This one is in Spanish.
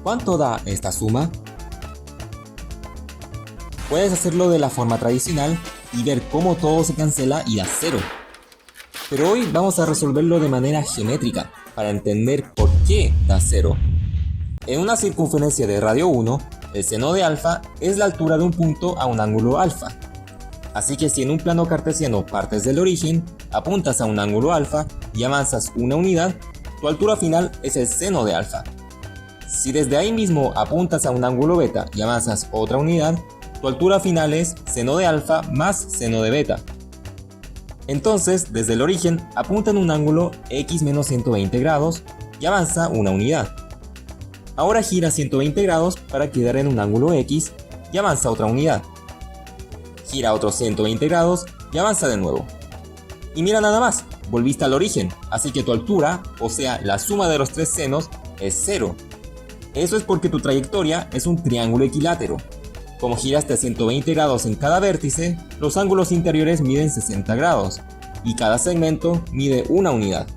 ¿Cuánto da esta suma? Puedes hacerlo de la forma tradicional y ver cómo todo se cancela y da 0. Pero hoy vamos a resolverlo de manera geométrica para entender por qué da 0. En una circunferencia de radio 1, el seno de alfa es la altura de un punto a un ángulo alfa. Así que si en un plano cartesiano partes del origen, apuntas a un ángulo alfa y avanzas una unidad, tu altura final es el seno de alfa. Si desde ahí mismo apuntas a un ángulo beta y avanzas otra unidad, tu altura final es seno de alfa más seno de beta. Entonces, desde el origen, apunta en un ángulo x menos 120 grados y avanza una unidad. Ahora gira 120 grados para quedar en un ángulo x y avanza otra unidad. Gira otros 120 grados y avanza de nuevo. Y mira nada más, volviste al origen, así que tu altura, o sea, la suma de los tres senos, es 0. Eso es porque tu trayectoria es un triángulo equilátero. Como giraste a 120 grados en cada vértice, los ángulos interiores miden 60 grados y cada segmento mide una unidad.